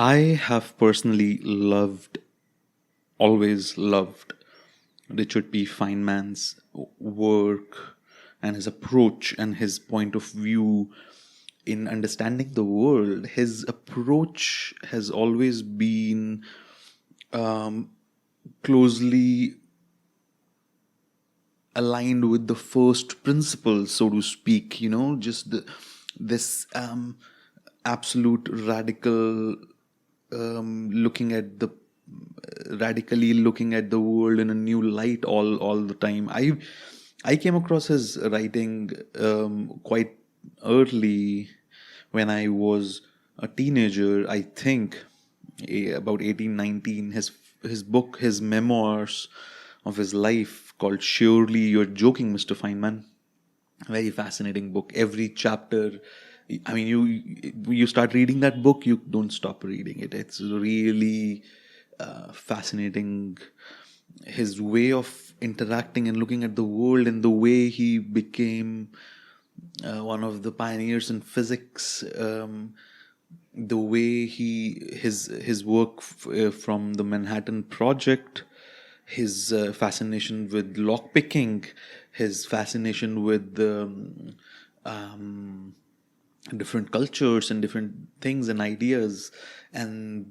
I have personally always loved Richard P. Feynman's work and his approach and his point of view in understanding the world. His approach has always been closely aligned with the first principles, so to speak. Just this absolute radical looking at the radically looking at the world in a new light all the time. I came across his writing quite early when I was a teenager. I think about 18, 19. His book, his memoirs of his life called "Surely You're Joking, Mr. Feynman." Very fascinating book. Every chapter, I mean, you start reading that book, you don't stop reading it. It's really fascinating. His way of interacting and looking at the world, and the way he became one of the pioneers in physics. The way his work from the Manhattan Project, his fascination with lockpicking, his fascination with different cultures and different things and ideas, and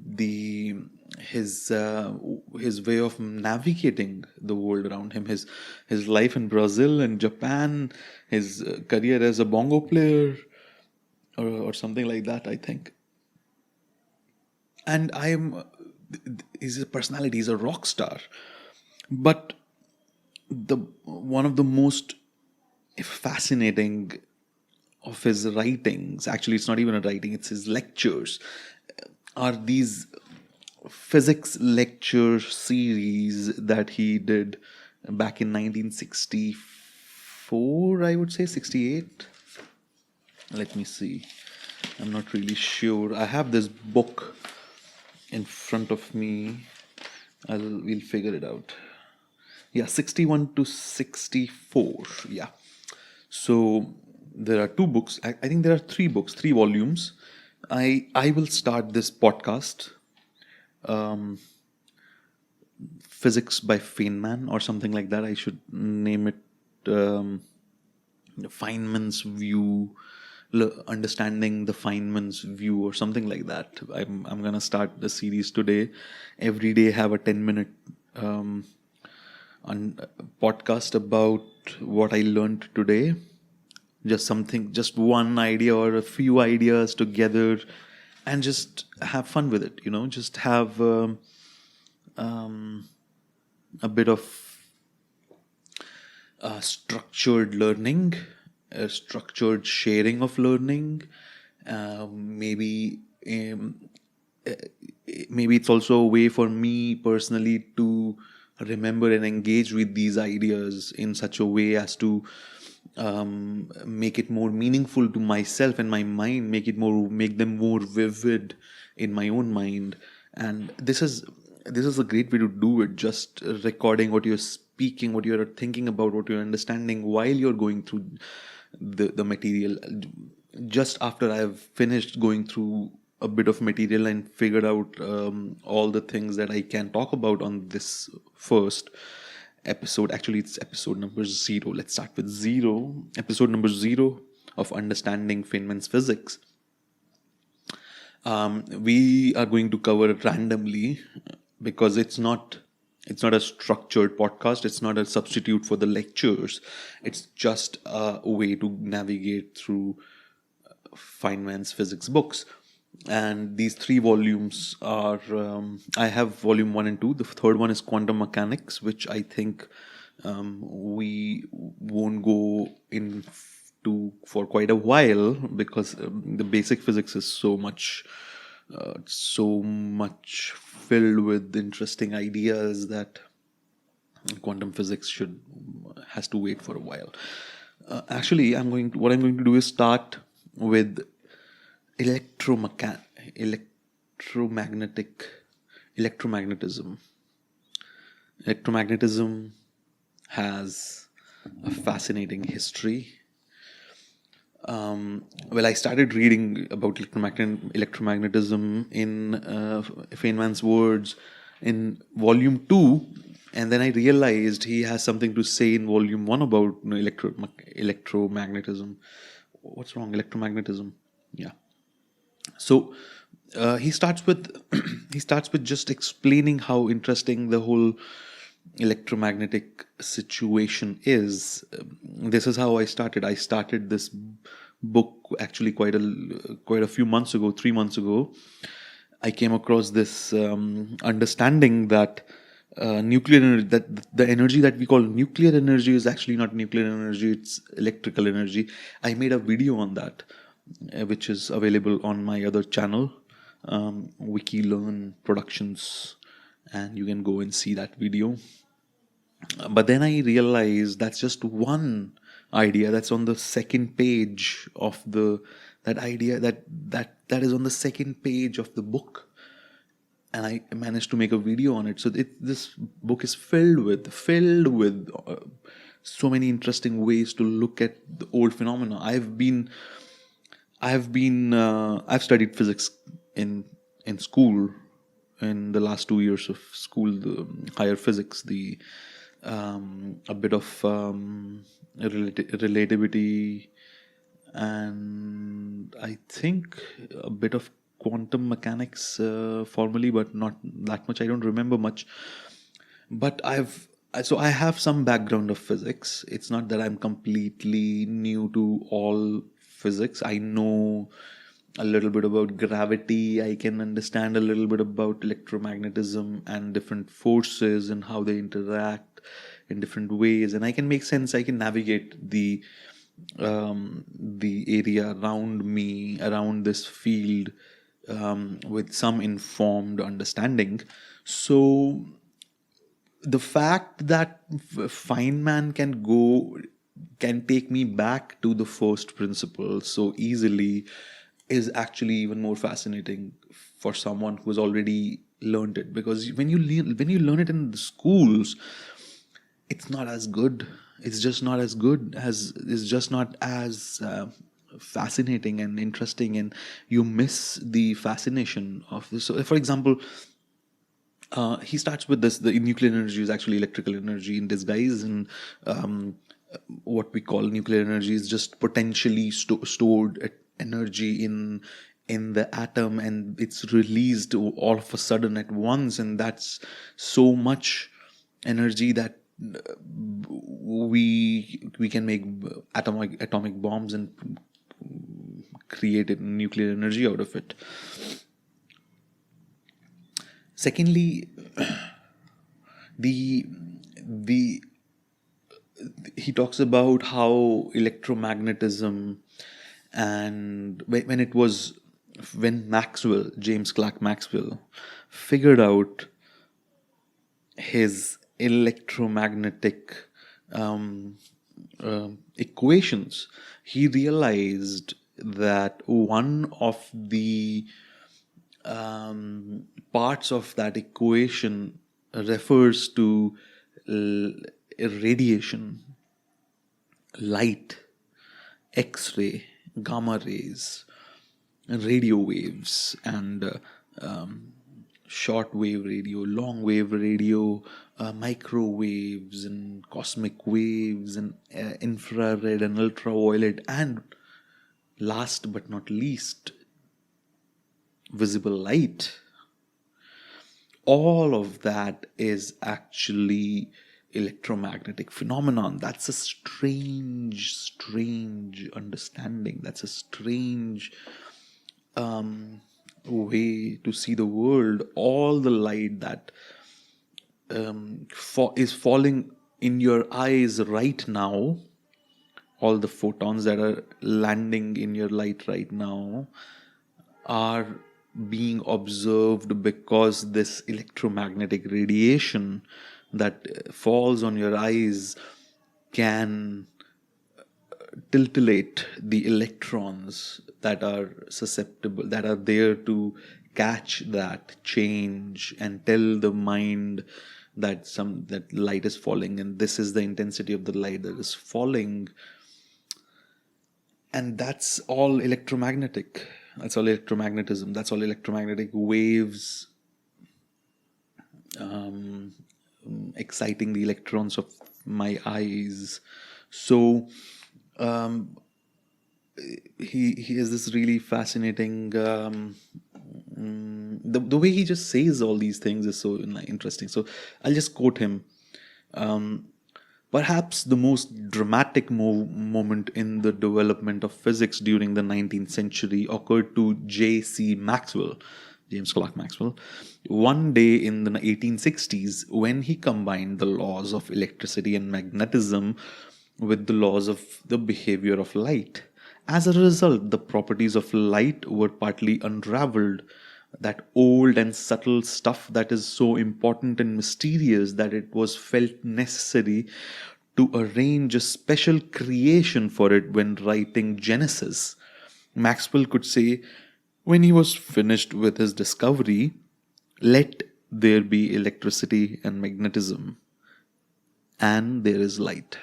his way of navigating the world around him, his life in Brazil and Japan, his career as a bongo player or something like that, I think. And his personality is a rock star, but the one of the most fascinating of his writings, actually it's not even a writing, it's his lectures, are these physics lecture series that he did back in 1964, I would say 68. Let me see, I'm not really sure. I have this book in front of me. We'll figure it out. Yeah, 61 to 64. Yeah. So there are two books. I think there are three books, three volumes. I will start this podcast, Physics by Feynman or something like that. I should name it Feynman's view, understanding the Feynman's view or something like that. I'm gonna start the series today. Every day have a 10-minute podcast about what I learned today. Just one idea or a few ideas together, and just have fun with it. Just have a bit of structured learning, structured sharing of learning. Maybe it's also a way for me personally to remember and engage with these ideas in such a way as to make it more meaningful to myself and my mind, make them more vivid in my own mind. And this is a great way to do it. Just recording what you're speaking, what you're thinking about, what you're understanding while you're going through the material. Just after I've finished going through a bit of material and figured out all the things that I can talk about on this first episode. Actually, it's episode number 0. Let's start with 0. Episode number 0 of Understanding Feynman's Physics. We are going to cover it randomly because it's not a structured podcast. It's not a substitute for the lectures. It's just a way to navigate through Feynman's physics books. And these 3 volumes are, I have volume 1 and 2. The third one is quantum mechanics, which I think we won't go into for quite a while, because the basic physics is so much filled with interesting ideas that quantum physics has to wait for a while. Actually, what I'm going to do is start with electromagnetism. Electromagnetism has a fascinating history. Well, I started reading about electromagnetism in Feynman's words in volume 2, and then I realized he has something to say in volume 1 about electromagnetism. What's wrong? Electromagnetism. Yeah. So he starts with he starts with just explaining how interesting the whole electromagnetic situation is. This is how I started. I started this book actually quite a few months ago, 3 months ago. I came across this understanding that that the energy that we call nuclear energy is actually not nuclear energy; it's electrical energy. I made a video on that, which is available on my other channel, WikiLearn Productions, and you can go and see that video. But then I realized that's just one idea that's on the second page of the that idea that is on the second page of the book, and I managed to make a video on it. So this book is filled with so many interesting ways to look at the old phenomena. I've studied physics in school, in the last 2 years of school, the higher physics, the a bit of relativity, and I think a bit of quantum mechanics formally, but not that much. I don't remember much. But I have some background of physics. It's not that I'm completely new to all physics. I know a little bit about gravity. I can understand a little bit about electromagnetism and different forces and how they interact in different ways, and I can make sense. I can navigate the area around me, around this field, with some informed understanding. So the fact that Feynman can take me back to the first principle so easily is actually even more fascinating for someone who's already learned it, because when you learn it in the schools, it's not as good. It's just not as good as it's just not as fascinating and interesting, and you miss the fascination of this. So, for example, he starts with this: the nuclear energy is actually electrical energy in disguise, and what we call nuclear energy is just potentially stored energy in the atom, and it's released all of a sudden at once, and that's so much energy that we can make atomic bombs and create nuclear energy out of it. Secondly, the he talks about how electromagnetism, and when James Clerk Maxwell, figured out his electromagnetic equations, he realized that one of the parts of that equation refers to radiation, light, X-ray, gamma rays, radio waves, and short wave radio, long wave radio, microwaves, and cosmic waves, and infrared and ultraviolet, and last but not least, visible light. All of that is actually electromagnetic phenomenon. That's a strange understanding. That's a strange way to see the world. All the light that is falling in your eyes right now, all the photons that are landing in your light right now, are being observed because this electromagnetic radiation that falls on your eyes can titillate the electrons that are susceptible, that are there to catch that change and tell the mind that light is falling, and this is the intensity of the light that is falling. And that's all electromagnetic. That's all electromagnetism. That's all electromagnetic waves exciting the electrons of my eyes. So he has this really fascinating the way he just says all these things is so interesting. So I'll just quote him. Perhaps the most dramatic moment in the development of physics during the 19th century occurred to J.C. Maxwell, James Clerk Maxwell, one day in the 1860s when he combined the laws of electricity and magnetism with the laws of the behavior of light. As a result, the properties of light were partly unraveled. That old and subtle stuff that is so important and mysterious that it was felt necessary to arrange a special creation for it when writing Genesis. Maxwell could say, when he was finished with his discovery, let there be electricity and magnetism, and there is light.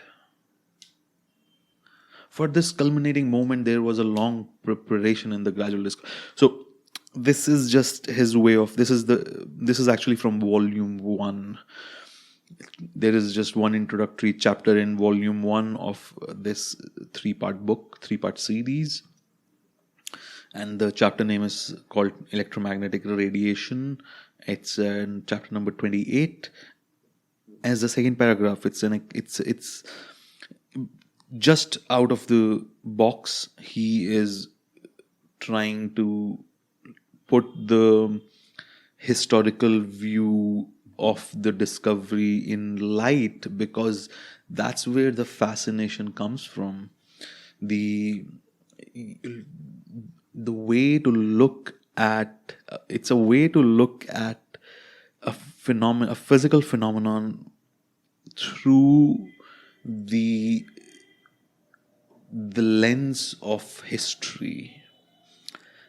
For this culminating moment, there was a long preparation in the gradual discovery. So this is just his way of this is actually from volume 1. There is just one introductory chapter in volume 1 of this 3-part series, and the chapter name is called Electromagnetic Radiation. It's in chapter number 28. As the second paragraph, it's just out of the box. He is trying to put the historical view of the discovery in light, because that's where the fascination comes from. The way to look at it's a way to look at a physical phenomenon through the lens of history,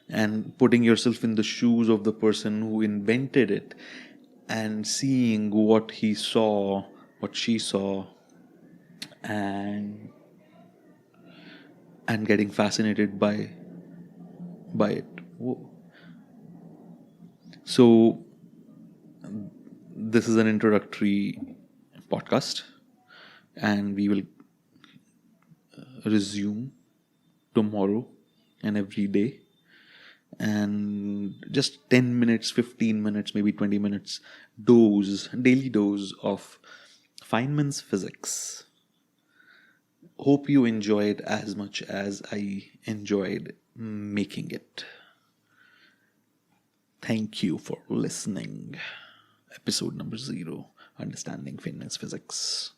and putting yourself in the shoes of the person who invented it, and seeing what he saw, what she saw, and getting fascinated by it. Whoa. So this is an introductory podcast, and we will resume tomorrow and every day, and just 10 minutes, 15 minutes, maybe 20 minutes daily dose of Feynman's physics. Hope you enjoy it as much as I enjoyed making it. Thank you for listening. Episode number 0, Understanding Feynman's Physics.